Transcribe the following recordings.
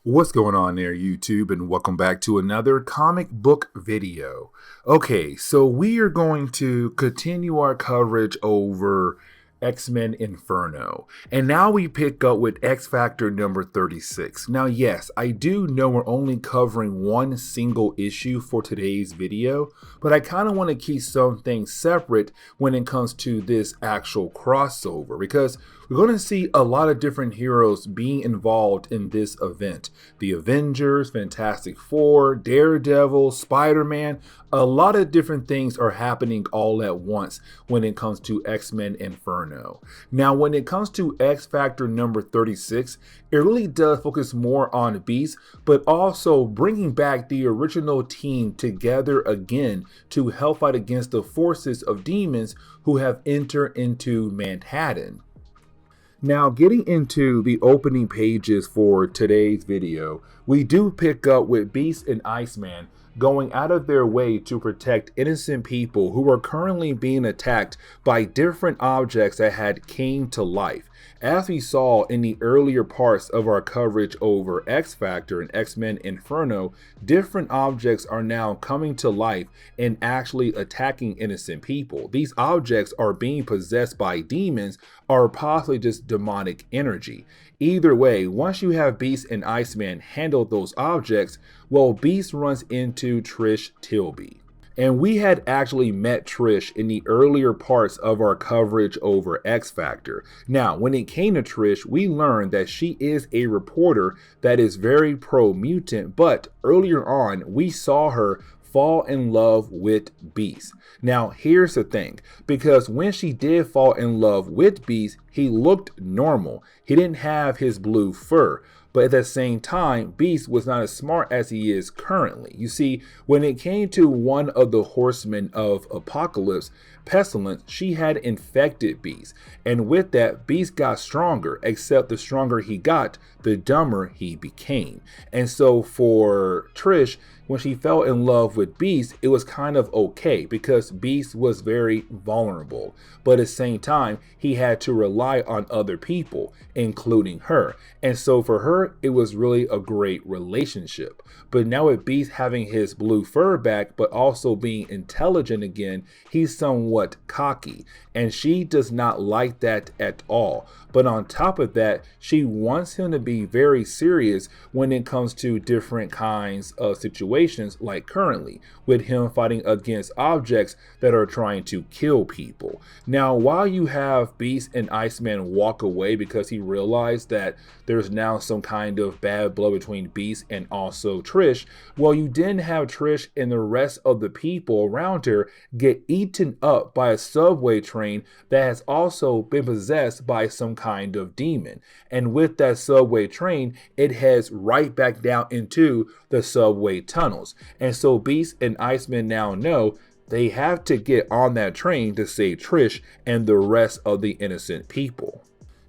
What's going on there, YouTube, and welcome back to another comic book video. Okay, so we are going to continue our coverage over X-Men Inferno, and now we pick up with X Factor number 36. Now, yes, I do know we're only covering one single issue for today's video, but I kind of want to keep some things separate when it comes to this actual crossover, because we're going to see a lot of different heroes being involved in this event. The Avengers, Fantastic Four, Daredevil, Spider-Man, a lot of different things are happening all at once when it comes to X-Men Inferno. Now, when it comes to X Factor number 36, it really does focus more on Beast, but also bringing back the original team together again to help fight against the forces of demons who have entered into Manhattan. Now, getting into the opening pages for today's video, we do pick up with Beast and Iceman going out of their way to protect innocent people who are currently being attacked by different objects that had came to life. As we saw in the earlier parts of our coverage over X Factor and X-Men Inferno, different objects are now coming to life and actually attacking innocent people. These objects are being possessed by demons or possibly just demonic energy. Either way, once you have Beast and Iceman handle those objects, well, Beast runs into Trish Tilby. And we had actually met Trish in the earlier parts of our coverage over X Factor. Now, when it came to Trish, we learned that she is a reporter that is very pro-mutant, but earlier on, we saw her fall in love with Beast. Now, here's the thing, because when she did fall in love with Beast, he looked normal. He didn't have his blue fur. But at the same time, Beast was not as smart as he is currently. You see, when it came to one of the horsemen of Apocalypse, Pestilence, she had infected Beast. And with that, Beast got stronger, except the stronger he got, the dumber he became. And so for Trish, when she fell in love with Beast, it was kind of okay because Beast was very vulnerable. But at the same time, he had to rely on other people, including her. And so for her, it was really a great relationship. But now with Beast having his blue fur back, but also being intelligent again, he's somewhat cocky. And she does not like that at all. But on top of that, she wants him to be very serious when it comes to different kinds of situations, like currently with him fighting against objects that are trying to kill people. Now, while you have Beast and Iceman walk away because he realized that there's now some kind of bad blood between Beast and also Trish, well, you didn't have Trish and the rest of the people around her get eaten up by a subway train that has also been possessed by some kind of demon. And with that subway train, it heads right back down into the subway tunnels. And so Beast and Iceman now know they have to get on that train to save Trish and the rest of the innocent people.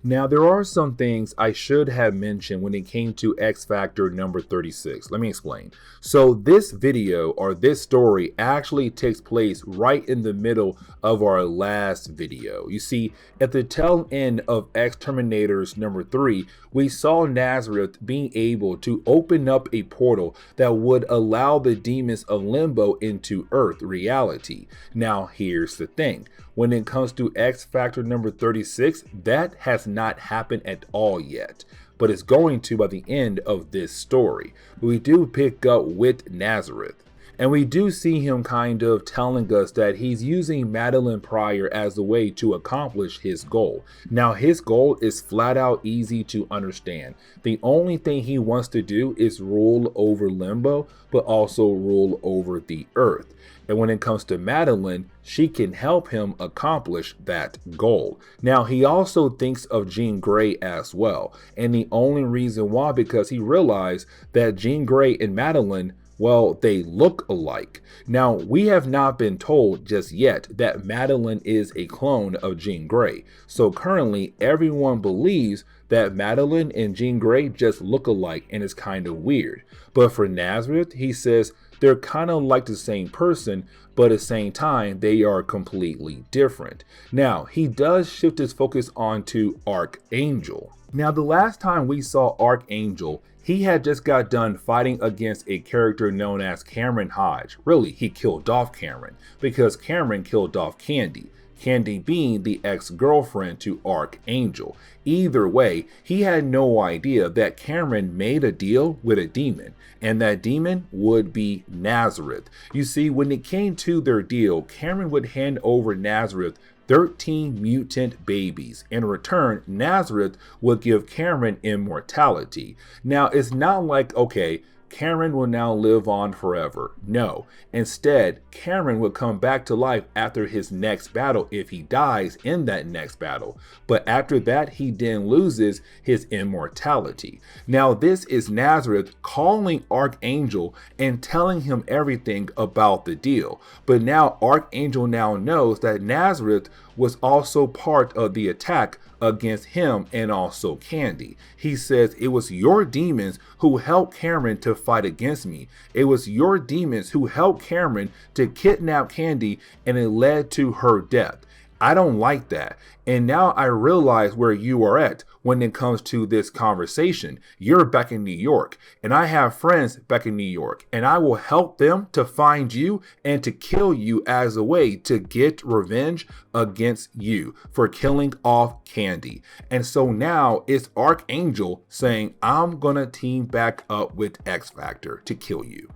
Now, there are some things I should have mentioned when it came to X Factor number 36. Let me explain. So this video or this story actually takes place right in the middle of our last video. You see, at the tail end of X-Terminators number 3, we saw Nazareth being able to open up a portal that would allow the demons of Limbo into Earth reality. Now, here's the thing. When it comes to X Factor number 36, that has not happened at all yet, but it's going to by the end of this story. We do pick up with Nazareth. And we do see him kind of telling us that he's using Madeline Pryor as a way to accomplish his goal. Now, his goal is flat out easy to understand. The only thing he wants to do is rule over Limbo, but also rule over the Earth. And when it comes to Madeline, she can help him accomplish that goal. Now, he also thinks of Jean Grey as well. And the only reason why, because he realized that Jean Grey and Madeline, well, they look alike. Now, we have not been told just yet that Madeline is a clone of Jean Grey. So currently, everyone believes that Madeline and Jean Grey just look alike, and it's kind of weird. But for Nazareth, he says they're kind of like the same person, but at the same time, they are completely different. Now, he does shift his focus onto Archangel. Now, the last time we saw Archangel, He had just got done fighting against a character known as Cameron Hodge. Really, he killed off Cameron because Cameron killed off Candy. Candy being the ex-girlfriend to Archangel. Either way, he had no idea that Cameron made a deal with a demon, and that demon would be Nazareth. You see, when it came to their deal, Cameron would hand over Nazareth 13 mutant babies. In return, Nazareth would give Cameron immortality. Now, it's not like, okay, Cameron will now live on forever. No. Instead, Cameron would come back to life after his next battle if he dies in that next battle. But after that, he then loses his immortality. Now, this is Nazareth calling Archangel and telling him everything about the deal. But now Archangel now knows that Nazareth was also part of the attack against him and also Candy. He says, it was your demons who helped Cameron to fight against me. It was your demons who helped Cameron to kidnap Candy, and it led to her death. I don't like that. And now I realize where you are at when it comes to this conversation. You're back in New York, and I have friends back in New York, and I will help them to find you and to kill you as a way to get revenge against you for killing off Candy. And so now it's Archangel saying, I'm gonna team back up with X Factor to kill you.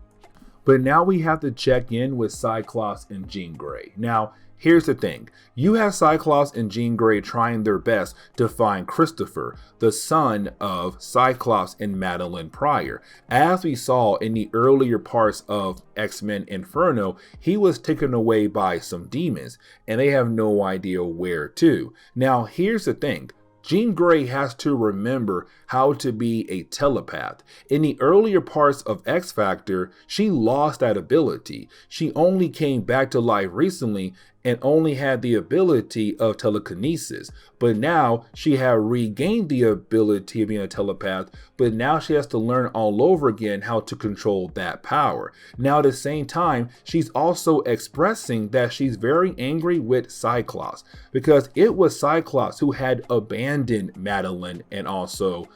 But now we have to check in with Cyclops and Jean Grey. Now, here's the thing. You have Cyclops and Jean Grey trying their best to find Christopher, the son of Cyclops and Madeline Pryor. As we saw in the earlier parts of X-Men Inferno, he was taken away by some demons, and they have no idea where to. Now, here's the thing. Jean Grey has to remember how to be a telepath. In the earlier parts of X Factor, she lost that ability. She only came back to life recently and only had the ability of telekinesis. But now she had regained the ability of being a telepath, but now she has to learn all over again how to control that power. Now at the same time, she's also expressing that she's very angry with Cyclops because it was Cyclops who had abandoned Madeline and also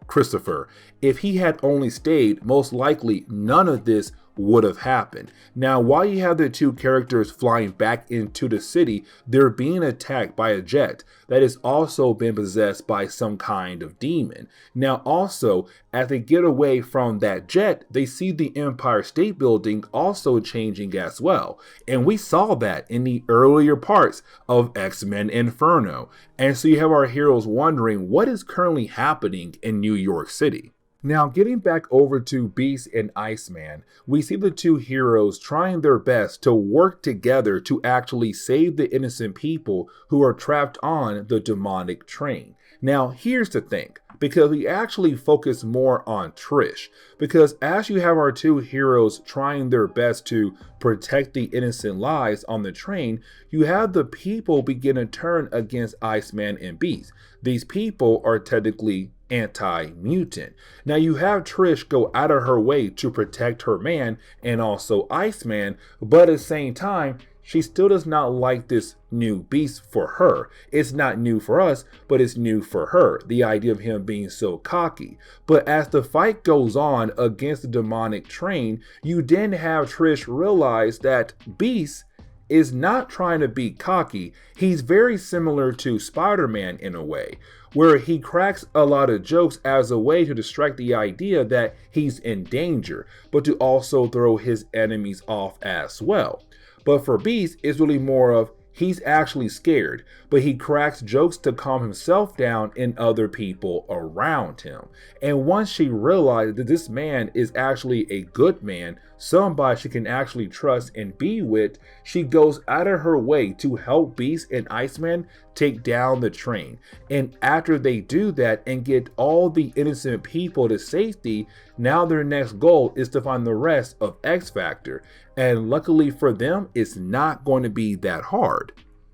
Christopher. If he had only stayed, most likely none of this would have happened. Now, while you have the two characters flying back into the city, they're being attacked by a jet that has also been possessed by some kind of demon. Now, also, as they get away from that jet, they see the Empire State Building also changing as well. And we saw that in the earlier parts of X-Men Inferno. And so you have our heroes wondering what is currently happening in New York City. Now, getting back over to Beast and Iceman, we see the two heroes trying their best to work together to actually save the innocent people who are trapped on the demonic train. Now, here's the thing, because we actually focus more on Trish, because as you have our two heroes trying their best to protect the innocent lives on the train, you have the people begin to turn against Iceman and Beast. These people are technically anti-mutant. Now you have Trish go out of her way to protect her man and also Iceman, but at the same time, she still does not like this new beast for her. It's not new for us, but it's new for her. The idea of him being so cocky. But as the fight goes on against the demonic train, you then have Trish realize that Beast is not trying to be cocky. He's very similar to Spider-Man in a way, where he cracks a lot of jokes as a way to distract the idea that he's in danger, but to also throw his enemies off as well. But for Beast, it's really more of he's actually scared, but he cracks jokes to calm himself down and other people around him. And once she realized that this man is actually a good man, somebody she can actually trust and be with, she goes out of her way to help Beast and Iceman take down the train. And after they do that and get all the innocent people to safety, now their next goal is to find the rest of X Factor. And luckily for them, it's not going to be that hard.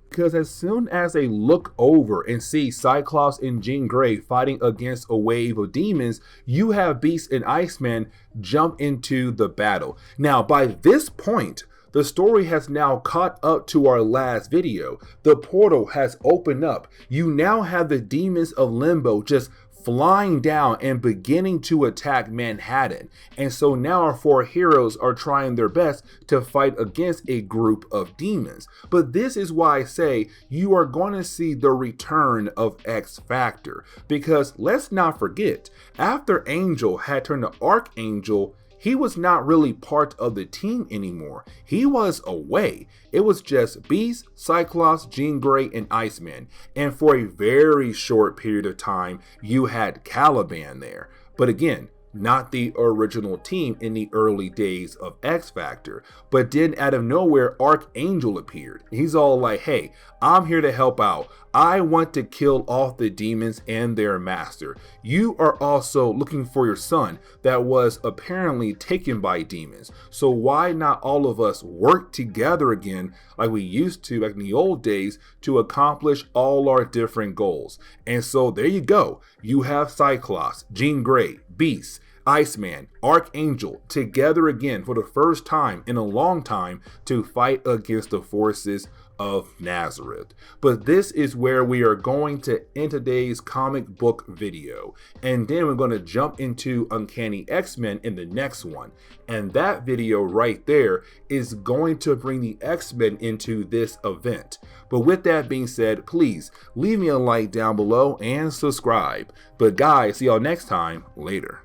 Because as soon as they look over and see Cyclops and Jean Grey fighting against a wave of demons, you have Beast and Iceman jump into the battle. Now, by this point, the story has now caught up to our last video. The portal has opened up. You now have the demons of Limbo just flying down and beginning to attack Manhattan. And so now our four heroes are trying their best to fight against a group of demons. But this is why I say you are going to see the return of X Factor. Because let's not forget, after Angel had turned to Archangel, he was not really part of the team anymore. He was away. It was just Beast, Cyclops, Jean Grey, and Iceman. And for a very short period of time, you had Caliban there. But again, not the original team in the early days of X Factor. But then out of nowhere, Archangel appeared. He's all like, hey, I'm here to help out. I want to kill off the demons and their master. You are also looking for your son that was apparently taken by demons. So why not all of us work together again like we used to back in the old days to accomplish all our different goals? And so there you go. You have Cyclops, Jean Grey, Beast, Iceman, Archangel together again for the first time in a long time to fight against the forces of Nazareth. But this is where we are going to end today's comic book video, and then we're going to jump into Uncanny X-Men in the next one, and that video right there is going to bring the X-Men into this event. But with that being said, please leave me a like down below and subscribe. But guys, see y'all next time. Later.